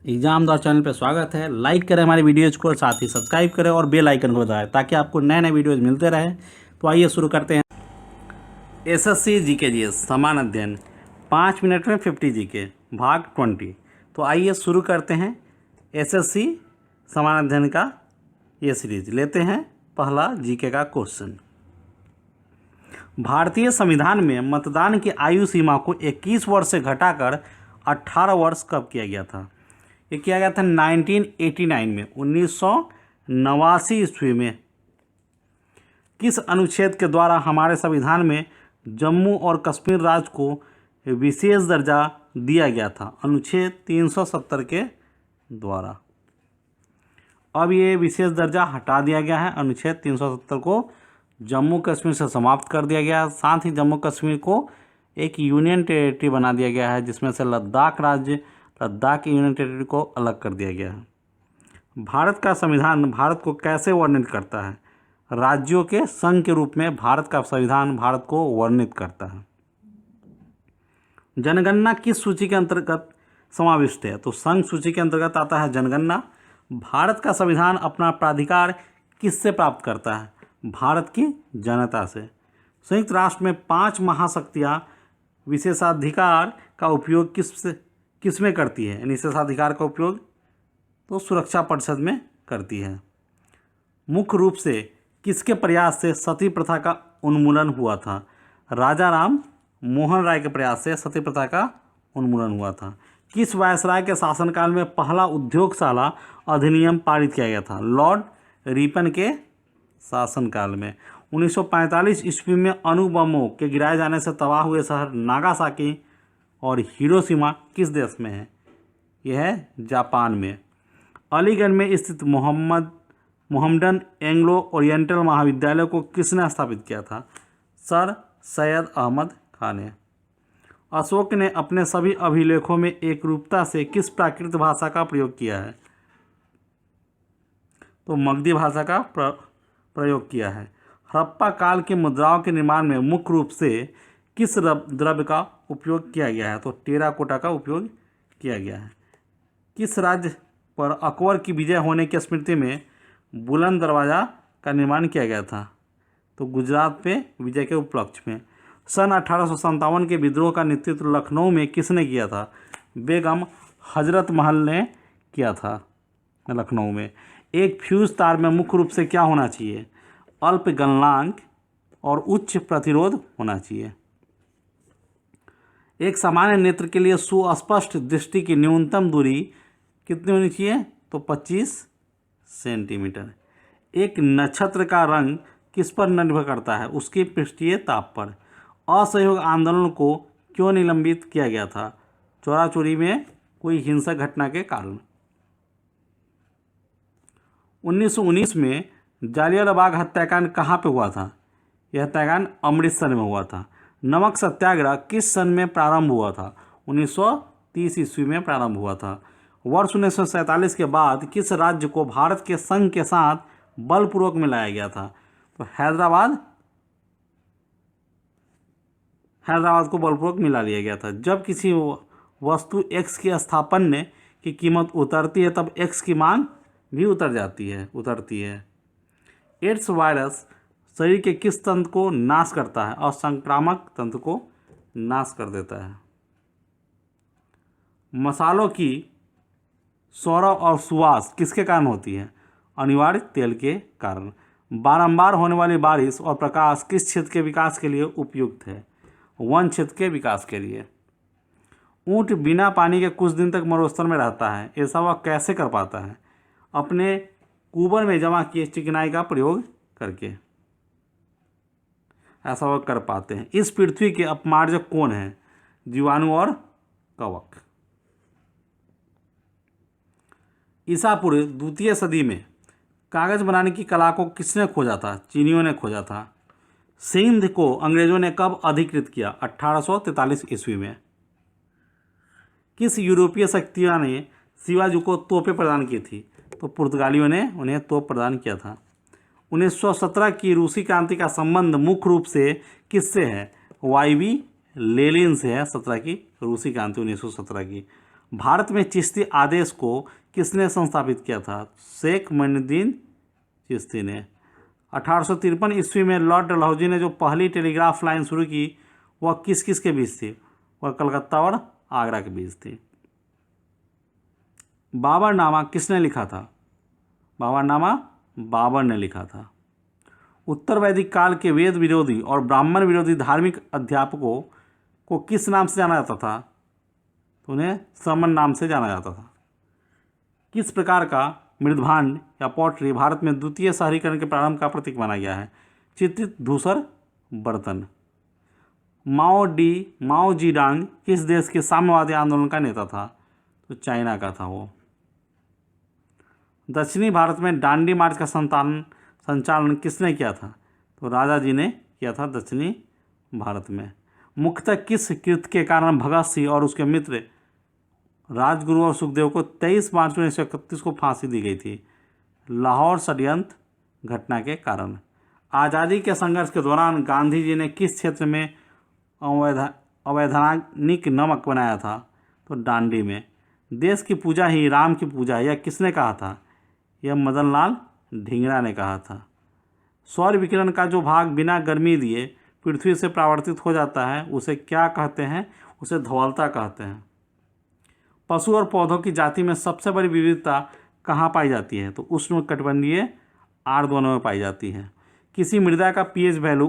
Exam the channel पे स्वागत है। लाइक करें हमारे वीडियोज़ को, साथ ही सब्सक्राइब करें और बेल आइकन को दबाएं ताकि आपको नए नए वीडियोज़ मिलते रहें। तो आइए शुरू करते हैं। एसएससी जीके जीएस समान अध्ययन 5 मिनट में 50 जीके भाग 20। तो आइए शुरू करते हैं एसएससी समान अध्ययन का ये सीरीज। लेते हैं पहला जीके का क्वेश्चन। भारतीय संविधान में मतदान की आयु सीमा को 21 वर्ष से घटाकर 18 वर्ष कब किया गया था? ये किया गया था 1989 में, 1989 ईस्वी में। किस अनुच्छेद के द्वारा हमारे संविधान में जम्मू और कश्मीर राज्य को विशेष दर्जा दिया गया था? अनुच्छेद 370 के द्वारा। अब ये विशेष दर्जा हटा दिया गया है। अनुच्छेद 370 को जम्मू कश्मीर से समाप्त कर दिया गया है। साथ ही जम्मू कश्मीर को एक यूनियन टेरिटरी बना दिया गया है, जिसमें से लद्दाख यूनियन टेरिटरी को अलग कर दिया गया है। भारत का संविधान भारत को कैसे वर्णित करता है? राज्यों के संघ के रूप में भारत का संविधान भारत को वर्णित करता है। जनगणना किस सूची के अंतर्गत समाविष्ट है? तो संघ सूची के अंतर्गत आता है जनगणना। भारत का संविधान अपना प्राधिकार किससे प्राप्त करता है? भारत की जनता से। संयुक्त राष्ट्र में 5 महाशक्तियाँ विशेषाधिकार का उपयोग किस में करती है? विशेषाधिकार का उपयोग तो सुरक्षा परिषद में करती है। मुख्य रूप से किसके प्रयास से सती प्रथा का उन्मूलन हुआ था? राजा राम मोहन राय के प्रयास से सती प्रथा का उन्मूलन हुआ था। किस वायसराय के शासनकाल में पहला उद्योगशाला अधिनियम पारित किया गया था? लॉर्ड रिपन के शासनकाल में। 1945 ईस्वी में अणु बमों के गिराए जाने से तबाह हुए शहर नागासाकी और हिरोशिमा किस देश में है? यह है जापान में। अलीगढ़ में स्थित मोहम्मदन एंग्लो ओरिएंटल महाविद्यालय को किसने स्थापित किया था? सर सैयद अहमद खान ने। अशोक ने अपने सभी अभिलेखों में एकरूपता से किस प्राकृत भाषा का प्रयोग किया है? तो मगधी भाषा का प्रयोग किया है। हड़प्पा काल के मुद्राओं के निर्माण में मुख्य रूप से किस द्रव्य का उपयोग किया गया है? तो टेराकोटा का उपयोग किया गया है। किस राज्य पर अकबर की विजय होने की स्मृति में बुलंद दरवाज़ा का निर्माण किया गया था? तो गुजरात पे विजय के उपलक्ष्य में। सन 1857 के विद्रोह का नेतृत्व लखनऊ में किसने किया था? बेगम हजरत महल ने किया था लखनऊ में। एक फ्यूज तार में मुख्य रूप से क्या होना चाहिए? अल्प गलनांक और उच्च प्रतिरोध होना चाहिए। एक सामान्य नेत्र के लिए सुस्पष्ट दृष्टि की न्यूनतम दूरी कितनी होनी चाहिए? तो 25 सेंटीमीटर। एक नक्षत्र का रंग किस पर निर्भर करता है? उसके पृष्ठीय ताप पर। असहयोग आंदोलन को क्यों निलंबित किया गया था? चोरा चोरी में कोई हिंसक घटना के कारण। 1919 में जालियांवाला बाग हत्याकांड कहाँ पे हुआ था? यह हत्याकांड अमृतसर में हुआ था। नमक सत्याग्रह किस सन में प्रारंभ हुआ था? 1930 ईस्वी में प्रारंभ हुआ था। वर्ष 1947 के बाद किस राज्य को भारत के संघ के साथ बलपूर्वक मिलाया गया था? तो हैदराबाद को बलपूर्वक मिला लिया गया था। जब किसी वस्तु x के स्थानापन्न की कीमत उतरती है तब x की मांग भी उतरती है। एड्स वायरस शरीर के किस तंत्र को नाश करता है? और संक्रामक तंत्र को नाश कर देता है। मसालों की सौरव और सुवास किसके कारण होती है? अनिवार्य तेल के कारण। बारंबार होने वाली बारिश और प्रकाश किस क्षेत्र के विकास के लिए उपयुक्त है? वन क्षेत्र के विकास के लिए। ऊंट बिना पानी के कुछ दिन तक मरुस्थल में रहता है, ऐसा वह कैसे कर पाता है? अपने कुबर में जमा किए चिकनाई का प्रयोग करके ऐसा वह कर पाते हैं। इस पृथ्वी के अपमार्जक कौन है? जीवाणु और कवक। ईसा पूर्व 2वीं सदी में कागज बनाने की कला को किसने खोजा था? चीनियों ने खोजा था। सिंध को अंग्रेजों ने कब अधिकृत किया? 1843 ईस्वी में। किस यूरोपीय शक्तियों ने शिवाजी को तोपें प्रदान की थी? तो पुर्तगालियों ने उन्हें तोप प्रदान किया था। 1917 की रूसी क्रांति का संबंध मुख्य रूप से किससे है? वाई बी लेनिन से है। 17 की रूसी क्रांति 1917 की। भारत में चिश्ती आदेश को किसने संस्थापित किया था? शेख मोइनुद्दीन चिश्ती ने। 1853 ईस्वी में लॉर्ड डलहौजी ने जो पहली टेलीग्राफ लाइन शुरू की वह किस किस के बीच थी? वह कलकत्ता और आगरा के बीच थी। बाबरनामा किसने लिखा था? बाबरनामा बाबर ने लिखा था। उत्तर वैदिक काल के वेद विरोधी और ब्राह्मण विरोधी धार्मिक अध्यापकों को किस नाम से जाना जाता था? तो उन्हें श्रमण नाम से जाना जाता था। किस प्रकार का मृदभांड या पॉटरी भारत में द्वितीय शहरीकरण के प्रारंभ का प्रतीक माना गया है? चित्रित धूसर बर्तन। माओ जीडांग किस देश के साम्यवादी आंदोलन का नेता था? तो चाइना का था वो। दक्षिणी भारत में डांडी मार्च का संचालन किसने किया था? तो राजा जी ने किया था दक्षिणी भारत में। मुख्यतः किस कृत्य के कारण भगत सिंह और उसके मित्र राजगुरु और सुखदेव को 23 मार्च 1931 को फांसी दी गई थी? लाहौर षड्यंत्र घटना के कारण। आज़ादी के संघर्ष के दौरान गांधी जी ने किस क्षेत्र में अवैधानिक नमक बनाया था? तो डांडी में। देश की पूजा ही राम की पूजा यह किसने कहा था? यह मदन लाल ढींगरा ने कहा था। सौर विकिरण का जो भाग बिना गर्मी दिए पृथ्वी से परावर्तित हो जाता है उसे क्या कहते हैं? उसे धवलता कहते हैं। पशु और पौधों की जाति में सबसे बड़ी विविधता कहाँ पाई जाती है? तो उष्णकटिबंधीय आर्द्रवनों में पाई जाती है। किसी मृदा का पीएच वैल्यू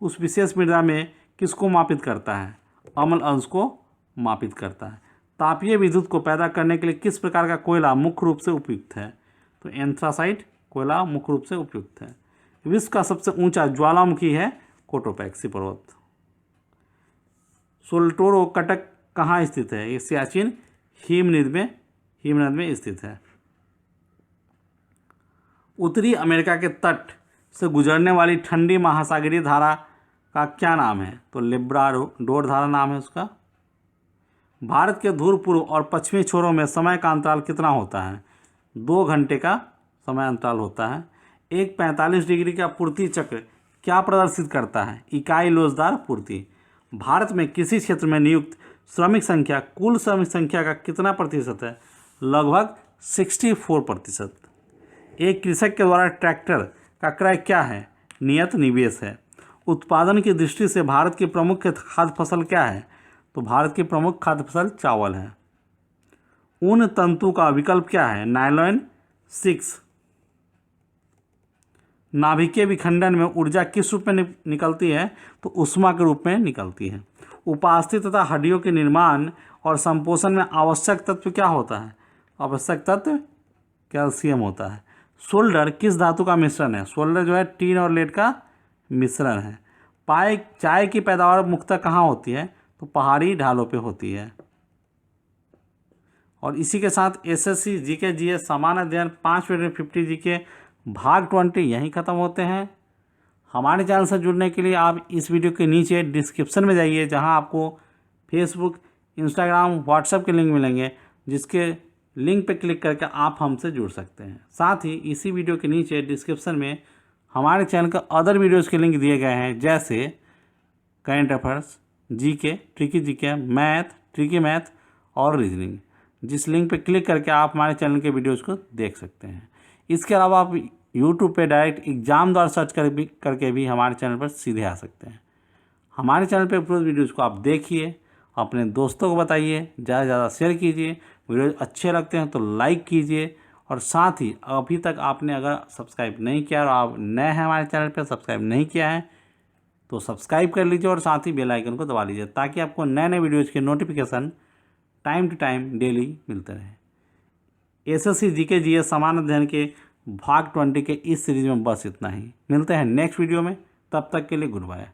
उस विशेष मृदा में किसको मापित करता है? अम्ल अंश को मापित करता है। तापीय विद्युत को पैदा करने के लिए किस प्रकार का कोयला मुख्य रूप से उपयुक्त है? तो एंथ्रासाइट कोयला मुख्य रूप से उपयुक्त है। विश्व का सबसे ऊंचा ज्वालामुखी है कोटोपैक्सी पर्वत। सोल्टोरो कटक कहाँ स्थित है? ये सियाचिन हिमनद में स्थित है। उत्तरी अमेरिका के तट से गुजरने वाली ठंडी महासागरीय धारा का क्या नाम है? तो लिब्राडोर धारा नाम है उसका। भारत के ध्रुव पूर्व और पश्चिमी छोरों में समय का अंतराल कितना होता है? 2 घंटे का समय अंतराल होता है। एक 45 डिग्री का पूर्ति चक्र क्या प्रदर्शित करता है? इकाई लोचदार पूर्ति। भारत में किसी क्षेत्र में नियुक्त श्रमिक संख्या कुल श्रमिक संख्या का कितना प्रतिशत है? लगभग 64%। एक कृषक के द्वारा ट्रैक्टर का क्रय क्या है? नियत निवेश है। उत्पादन की दृष्टि से भारत की प्रमुख खाद्य फसल क्या है? तो भारत की प्रमुख खाद्य फसल चावल है। ऊन तंतु का विकल्प क्या है? नायलॉन 6। नाभिकीय विखंडन में ऊर्जा किस रूप में निकलती है? तो ऊष्मा के रूप में निकलती है। उपास्थि तथा हड्डियों के निर्माण और संपोषण में आवश्यक तत्व क्या होता है? आवश्यक तत्व कैल्शियम होता है। सोल्डर किस धातु का मिश्रण है? सोल्डर जो है टीन और लेड का मिश्रण है। चाय की पैदावार मुख्यतः कहाँ होती है? तो पहाड़ी ढालों पे होती है। और इसी के साथ एसएससी जीके जीएस सामान्य अध्ययन 5 मिनट में 50 जीके भाग 20 यहीं ख़त्म होते हैं। हमारे चैनल से जुड़ने के लिए आप इस वीडियो के नीचे डिस्क्रिप्शन में जाइए, जहां आपको फेसबुक, इंस्टाग्राम, व्हाट्सएप के लिंक मिलेंगे, जिसके लिंक पे क्लिक करके आप हमसे जुड़ सकते हैं। साथ ही इसी वीडियो के नीचे डिस्क्रिप्शन में हमारे चैनल का अदर वीडियोज़ के लिंक दिए गए हैं, जैसे current affairs, GK, tricky GK, math, tricky math और रीजनिंग, जिस लिंक पे क्लिक करके आप हमारे चैनल के वीडियोज़ को देख सकते हैं। इसके अलावा आप यूट्यूब पे डायरेक्ट एग्जाम द्वारा सर्च करके भी हमारे चैनल पर सीधे आ सकते हैं। हमारे चैनल पे उपलब्ध वीडियोज़ को आप देखिए, अपने दोस्तों को बताइए, ज़्यादा से ज़्यादा शेयर कीजिए। वीडियो अच्छे लगते हैं तो लाइक कीजिए, और साथ ही अभी तक आपने अगर सब्सक्राइब नहीं किया और आप नए हैं हमारे चैनल पर, सब्सक्राइब नहीं किया है तो सब्सक्राइब कर लीजिए और साथ ही बेल आइकन को दबा लीजिए, ताकि आपको नए नए वीडियोज़ के notification time to time daily मिलते रहे। एसएससी जीके जीएस सामान्य अध्ययन के भाग 20 के इस सीरीज में बस इतना ही। मिलते हैं नेक्स्ट वीडियो में, तब तक के लिए गुड बाय।